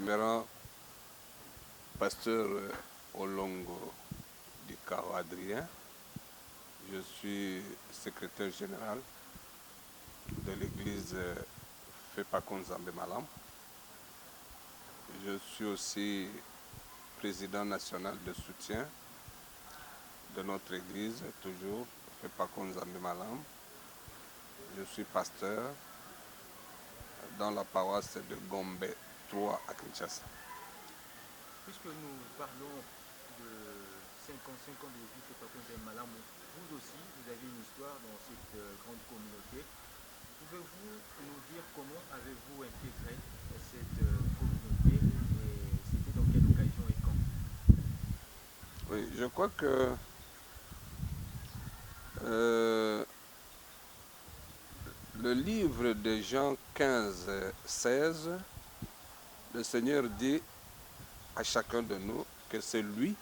me rends pasteur Olongo du Caro Adrien. Je suis secrétaire général de l'église Fepakon Nzambe Malam. Je suis aussi président national de soutien de notre église, toujours Fepakon Nzambe Malam. Je suis pasteur dans la paroisse de Gombe 3 à Kinshasa. Puisque nous parlons de 55 ans de l'église Fepakon Nzambe Malam, vous aussi, vous avez une histoire dans cette grande communauté. Pouvez-vous nous dire comment avez-vous intégré cette communauté et c'était dans quelle occasion et quand? Oui, je crois que le livre de Jean 15, 16, le Seigneur dit à chacun de nous que c'est lui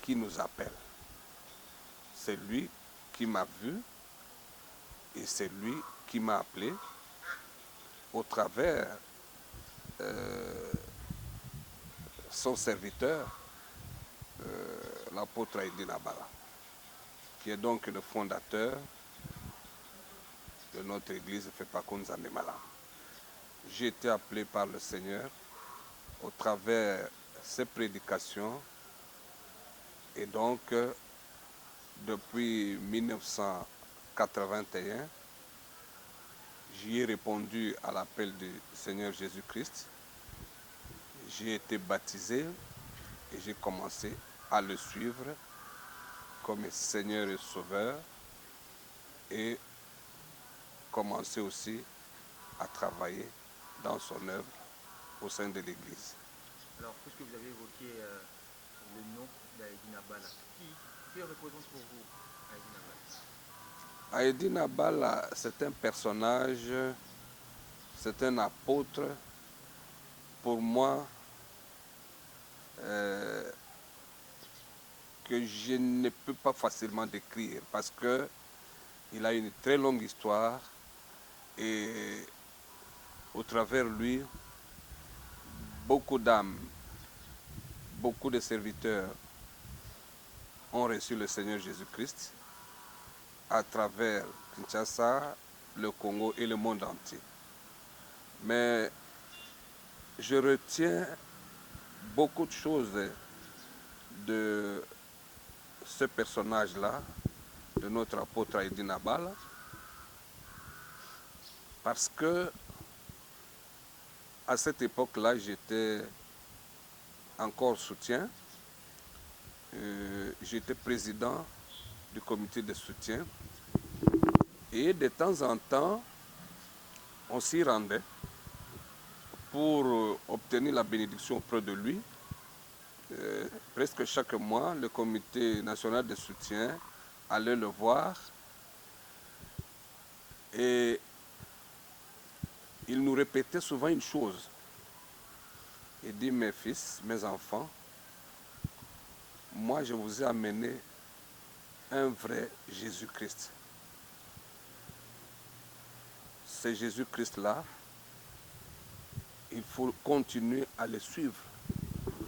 qui nous appelle. C'est lui qui m'a vu et c'est lui qui m'a appelé au travers son serviteur, l'apôtre Aïdi Nabala, qui est donc le fondateur de notre église Fepakon Nzambe Malam. J'ai été appelé par le Seigneur au travers ses prédications et donc depuis 1981, j'y ai répondu à l'appel du Seigneur Jésus-Christ. J'ai été baptisé et j'ai commencé à le suivre comme Seigneur et Sauveur et commencé aussi à travailler dans son œuvre au sein de l'Église. Alors, puisque vous avez évoqué le nom d'Aïdi Nabala, qui représente pour vous Aïdi Nabala? Aïdi Nabala, c'est un personnage, c'est un apôtre, pour moi, que je ne peux pas facilement décrire parce qu'il a une très longue histoire et au travers lui, beaucoup d'âmes, beaucoup de serviteurs ont reçu le Seigneur Jésus-Christ à travers Kinshasa, le Congo et le monde entier. Mais je retiens beaucoup de choses de ce personnage-là, de notre apôtre Aïdi Nabala, parce que à cette époque-là, j'étais encore soutien. J'étais président du comité de soutien. Et de temps en temps, on s'y rendait pour obtenir la bénédiction auprès de lui. Presque chaque mois, le comité national de soutien allait le voir et il nous répétait souvent une chose. Il dit, mes fils, mes enfants, moi je vous ai amené un vrai Jésus-Christ. Ce Jésus-Christ-là, il faut continuer à le suivre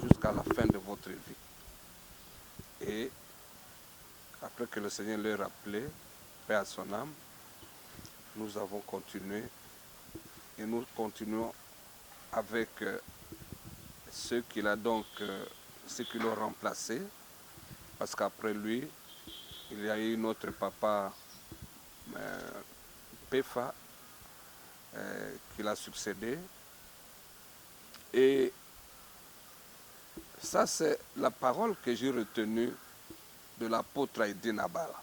jusqu'à la fin de votre vie. Et après que le Seigneur leur a appelé, paix à son âme, nous avons continué et nous continuons avec ceux qu'il a donc, ceux qui l'ont remplacé, parce qu'après lui, il y a eu notre papa Pefa qui l'a succédé. Et ça, c'est la parole que j'ai retenue de l'apôtre Aïdi Nabala.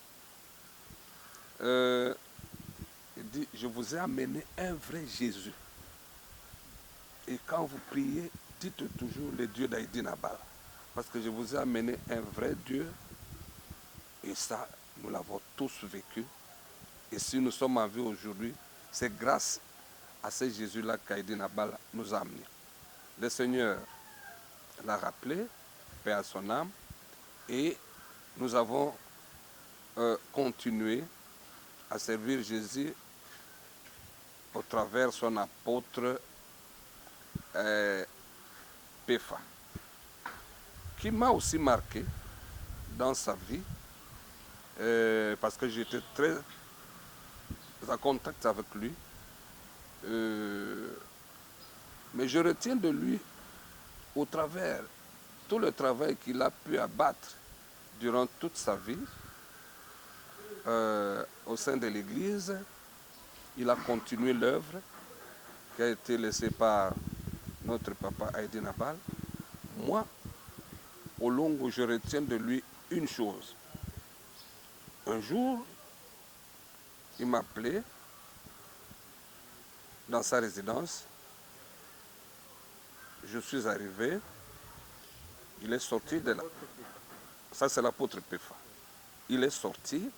Il dit, je vous ai amené un vrai Jésus. Et quand vous priez, dites toujours le Dieu d'Aïdi Nabala. Parce que je vous ai amené un vrai Dieu. Et ça, nous l'avons tous vécu. Et si nous sommes en vie aujourd'hui, c'est grâce à ce Jésus-là qu'Aïdi Nabala nous a amenés. Le Seigneur l'a rappelé, paix à son âme, et nous avons continué à servir Jésus au travers son apôtre Péfa, qui m'a aussi marqué dans sa vie, parce que j'étais très en contact avec lui. Mais je retiens de lui, au travers tout le travail qu'il a pu abattre durant toute sa vie au sein de l'Église. Il a continué l'œuvre qui a été laissée par notre papa Aïdine Abal. Moi, au long où je retiens de lui une chose. Un jour, il m'a appelé dans sa résidence. Je suis arrivé. Il est sorti de là. Ça, c'est l'apôtre Péfa. Il est sorti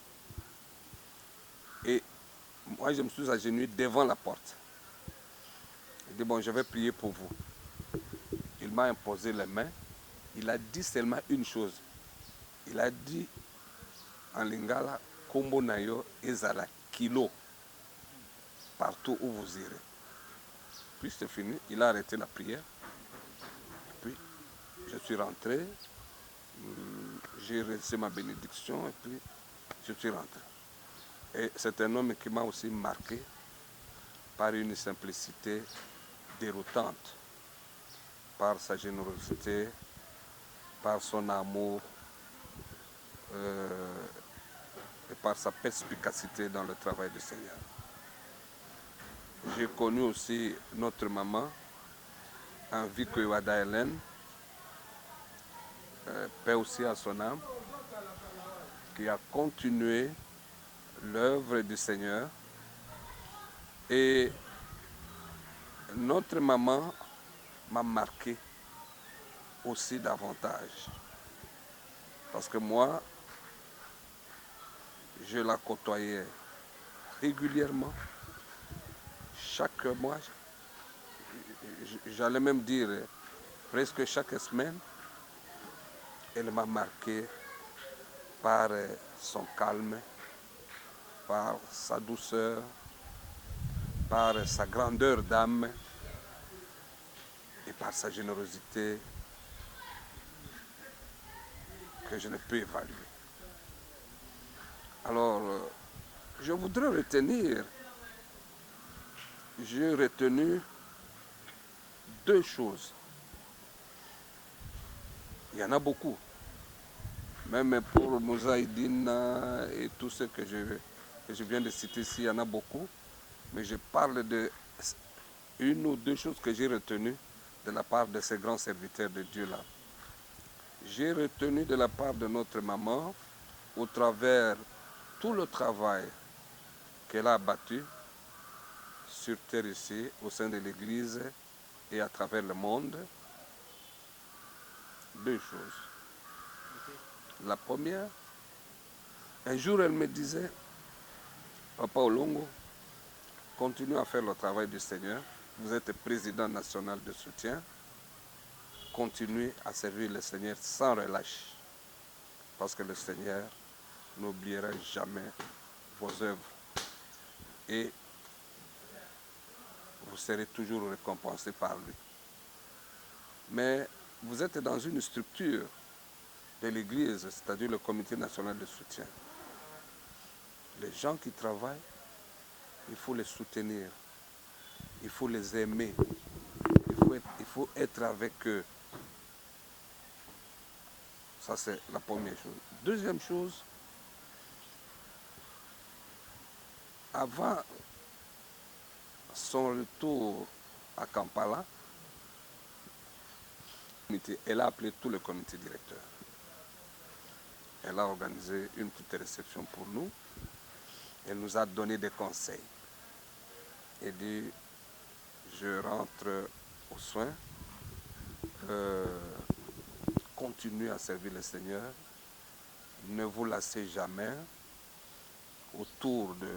et moi, je me suis agenouillé devant la porte. Il dit, bon, je vais prier pour vous. Il m'a imposé les mains. Il a dit seulement une chose. Il a dit en lingala, Kombo Nayo Ezala Kilo, partout où vous irez. Puis c'est fini, il a arrêté la prière. Puis je suis rentré, j'ai reçu ma bénédiction et puis je suis rentré. Et c'est un homme qui m'a aussi marqué par une simplicité déroutante, par sa générosité, par son amour et par sa perspicacité dans le travail du Seigneur. J'ai connu aussi notre maman, Enviko Iwada Hélène, paix aussi à son âme, qui a continué l'œuvre du Seigneur. Et notre maman m'a marqué aussi davantage. Parce que moi, je la côtoyais régulièrement. Chaque mois, j'allais même dire presque chaque semaine, elle m'a marqué par son calme, par sa douceur, par sa grandeur d'âme et par sa générosité que je ne peux évaluer. Alors, je voudrais retenir, j'ai retenu deux choses. Il y en a beaucoup. Même pour Moussaïdine et tout ce que je viens de citer ici, il y en a beaucoup. Mais je parle de une ou deux choses que j'ai retenues de la part de ces grands serviteurs de Dieu-là. J'ai retenu de la part de notre maman, au travers tout le travail qu'elle a abattu sur terre ici, au sein de l'Église et à travers le monde, deux choses. La première, un jour elle me disait, Papa Olongo, continue à faire le travail du Seigneur, vous êtes président national de soutien, continuez à servir le Seigneur sans relâche, parce que le Seigneur n'oubliera jamais vos œuvres et vous serez toujours récompensé par lui. Mais vous êtes dans une structure de l'Église, c'est-à-dire le Comité national de soutien. Les gens qui travaillent, il faut les soutenir, il faut les aimer, il faut être avec eux. Ça, c'est la première chose. Deuxième chose, avant son retour à Kampala, elle a appelé tout le comité directeur. Elle a organisé une petite réception pour nous. Elle nous a donné des conseils. Elle dit, je rentre aux soins, continuez à servir le Seigneur, ne vous lassez jamais autour de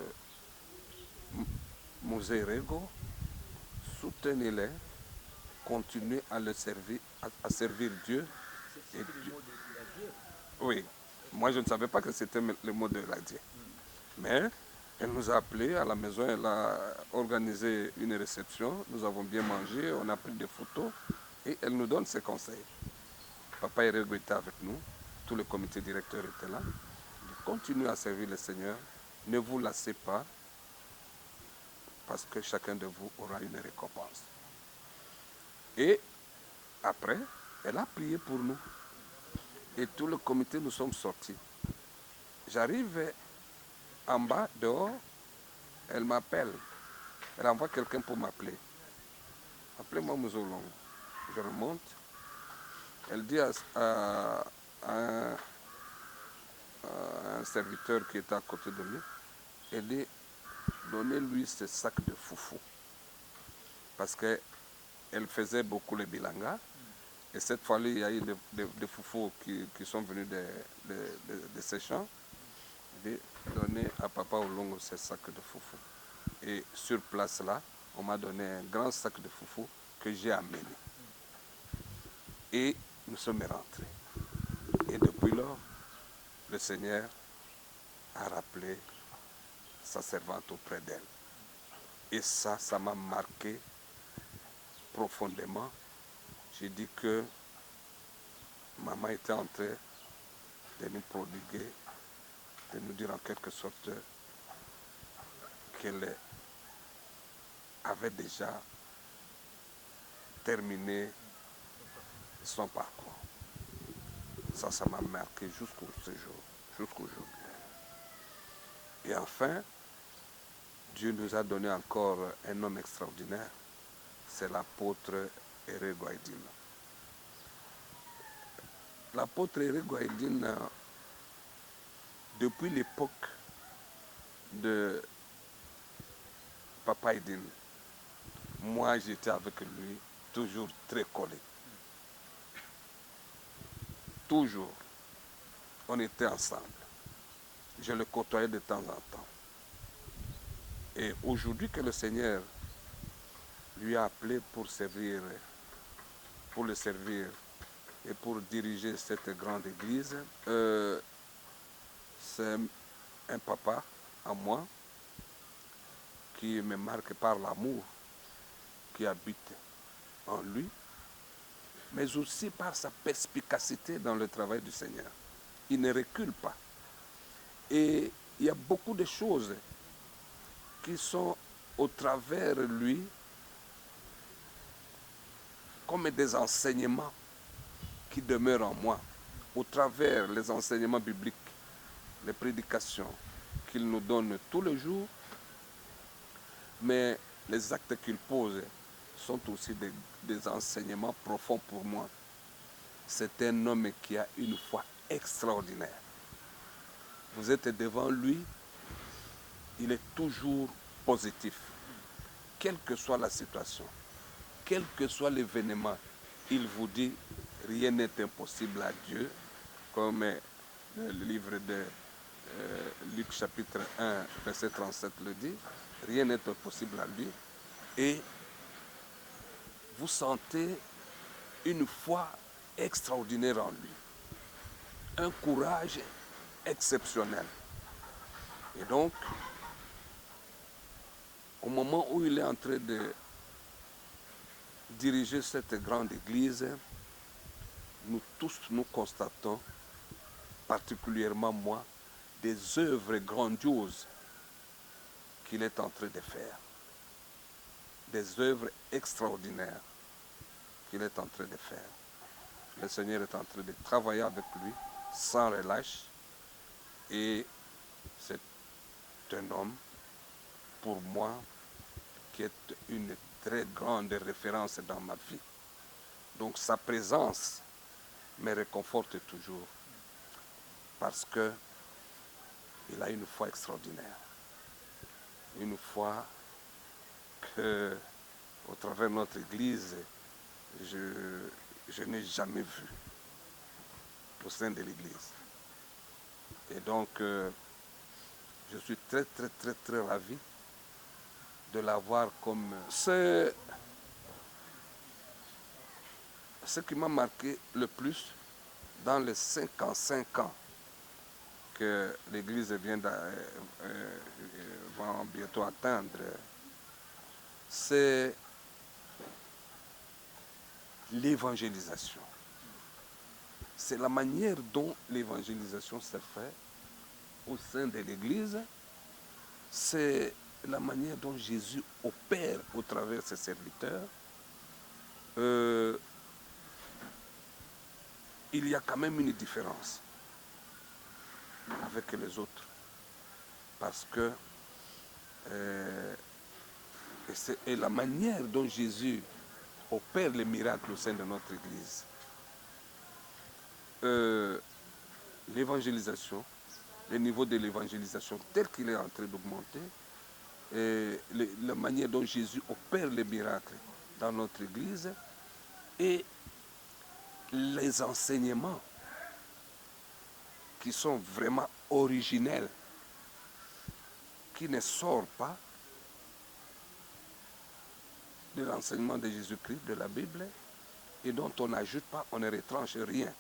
Musée Rego, soutenez-les, continuez à le servir, à servir Dieu. C'est le mot de Dieu. Oui, moi je ne savais pas que c'était le mot de la Dieu. Mais Elle nous a appelés à la maison, elle a organisé une réception, nous avons bien mangé, on a pris des photos et elle nous donne ses conseils. Papa Erego était avec nous, tout le comité directeur était là. Il dit, continuez à servir le Seigneur, ne vous lassez pas, parce que chacun de vous aura une récompense. Et après, elle a prié pour nous. Et tout le comité, nous sommes sortis. J'arrive en bas, dehors, elle m'appelle. Elle envoie quelqu'un pour m'appeler. Appelez-moi Mouzolong. Je remonte. Elle dit à un serviteur qui était à côté de lui, elle dit, donnez-lui ce sac de foufou. Parce qu'elle faisait beaucoup les bilangas. Et cette fois-là, il y a eu des foufous qui sont venus de ces champs. Elle dit, donnez à Papa Olongo ce sac de foufou. Et sur place là, on m'a donné un grand sac de foufou que j'ai amené. Et nous sommes rentrés. Et depuis lors, le Seigneur a rappelé sa servante auprès d'elle. Et ça m'a marqué profondément. J'ai dit que maman était en train de nous prodiguer, de nous dire en quelque sorte qu'elle avait déjà terminé son parcours. Ça m'a marqué jusqu'au jour. Et enfin, Dieu nous a donné encore un homme extraordinaire, c'est l'apôtre Erego Aïdine. L'apôtre Erego Aïdine, depuis l'époque de Papa Aïdine, moi j'étais avec lui toujours très collé. Toujours. On était ensemble. Je le côtoyais de temps en temps. Et aujourd'hui que le Seigneur lui a appelé pour le servir et pour diriger cette grande église, c'est un papa à moi qui me marque par l'amour qui habite en lui, mais aussi par sa perspicacité dans le travail du Seigneur. Il ne recule pas. Et il y a beaucoup de choses qui sont au travers de lui comme des enseignements qui demeurent en moi, au travers les enseignements bibliques, les prédications qu'il nous donne tous les jours, mais les actes qu'il pose sont aussi des enseignements profonds pour moi. C'est un homme qui a une foi extraordinaire. Vous êtes devant lui, il est toujours positif, quelle que soit la situation, quel que soit l'événement. Il vous dit, rien n'est impossible à Dieu, comme le livre de Luc chapitre 1, verset 37 le dit, rien n'est impossible à lui. Et vous sentez une foi extraordinaire en lui, un courage exceptionnel. Et donc, au moment où il est en train de diriger cette grande église, nous tous, nous constatons, particulièrement moi, des œuvres grandioses qu'il est en train de faire. Des œuvres extraordinaires qu'il est en train de faire. Le Seigneur est en train de travailler avec lui sans relâche. Et c'est un homme, pour moi, qui est une très grande référence dans ma vie. Donc sa présence me réconforte toujours parce qu'il a une foi extraordinaire. Une foi que, au travers de notre église, je n'ai jamais vue au sein de l'église. Et donc, je suis très, très, très, très ravi de l'avoir comme... C'est ce qui m'a marqué le plus dans les 55 ans que l'Église va bientôt atteindre, c'est l'évangélisation. C'est la manière dont l'évangélisation se fait au sein de l'Église. C'est la manière dont Jésus opère au travers de ses serviteurs. Il y a quand même une différence avec les autres. Parce que et la manière dont Jésus opère les miracles au sein de notre Église. L'évangélisation, le niveau de l'évangélisation tel qu'il est en train d'augmenter, la manière dont Jésus opère les miracles dans notre Église et les enseignements qui sont vraiment originels, qui ne sortent pas de l'enseignement de Jésus-Christ, de la Bible, et dont on n'ajoute pas, on ne retranche rien.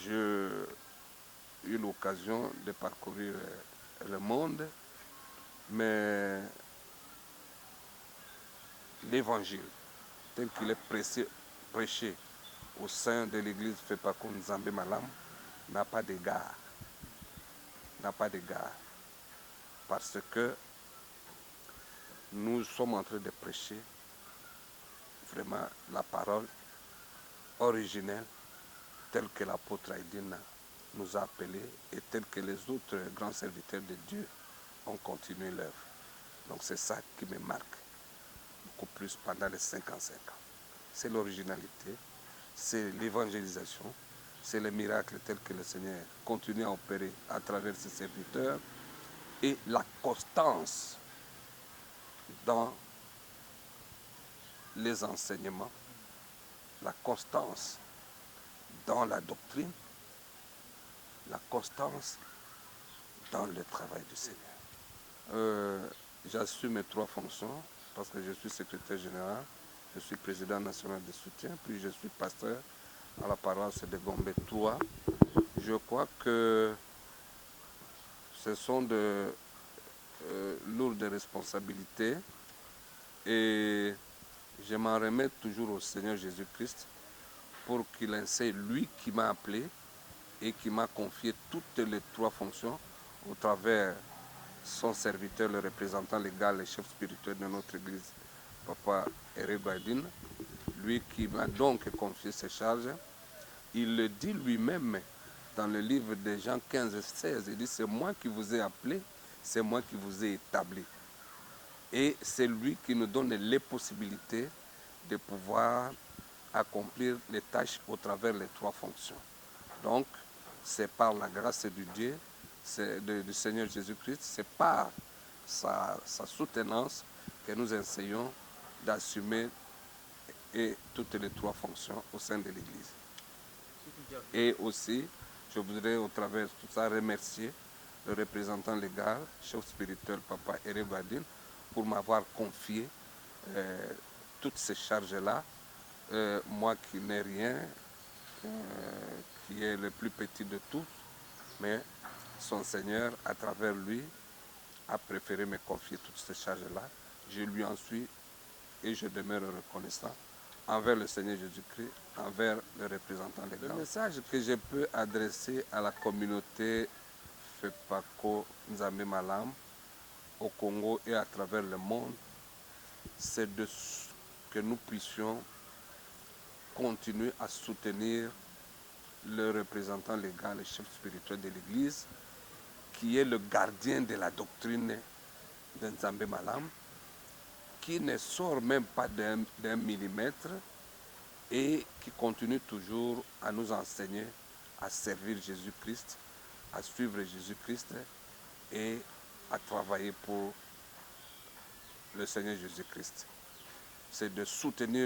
J'ai eu l'occasion de parcourir le monde, mais l'évangile tel qu'il est prêché au sein de l'église Fepako Nzambe Malam n'a pas d'égard. N'a pas d'égard. Parce que nous sommes en train de prêcher vraiment la parole originelle telle que l'apôtre Aïdine nous a appelés et telle que les autres grands serviteurs de Dieu ont continué l'œuvre. Donc c'est ça qui me marque beaucoup plus pendant les 55 ans. C'est l'originalité, c'est l'évangélisation, c'est les miracles tels que le Seigneur continue à opérer à travers ses serviteurs et la constance dans les enseignements, la constance dans la doctrine, la constance dans le travail du Seigneur. J'assume mes 3 fonctions parce que je suis secrétaire général, je suis président national de soutien, puis je suis pasteur à la paroisse de Gombe 3. Je crois que ce sont de lourdes responsabilités et je m'en remets toujours au Seigneur Jésus-Christ pour qu'il enseigne, lui qui m'a appelé et qui m'a confié toutes les 3 fonctions au travers son serviteur, le représentant légal, le chef spirituel de notre église, Papa Eric Badin, lui qui m'a donc confié ces charges. Il le dit lui-même dans le livre de Jean 15-16, il dit « C'est moi qui vous ai appelé, c'est moi qui vous ai établi ». Et c'est lui qui nous donne les possibilités de pouvoir accomplir les tâches au travers les 3 fonctions. Donc, c'est par la grâce du Dieu, du Seigneur Jésus-Christ, c'est par sa soutenance que nous essayons d'assumer toutes les 3 fonctions au sein de l'Église. Et aussi, je voudrais au travers de tout ça remercier le représentant légal, chef spirituel, Papa Eric Badin, pour m'avoir confié toutes ces charges-là. Moi qui n'ai rien, qui est le plus petit de tous, mais son Seigneur, à travers lui, a préféré me confier toutes ces charges-là. Je lui en suis et je demeure reconnaissant envers le Seigneur Jésus-Christ, envers le représentant légal. Le message que je peux adresser à la communauté Fepako Nzambe Malam, au Congo et à travers le monde, c'est que nous puissions continuer à soutenir le représentant légal et chef spirituel de l'Église, qui est le gardien de la doctrine de Nzambe Malam, qui ne sort même pas d'un millimètre et qui continue toujours à nous enseigner à servir Jésus-Christ, à suivre Jésus-Christ et à travailler pour le Seigneur Jésus-Christ. C'est de soutenir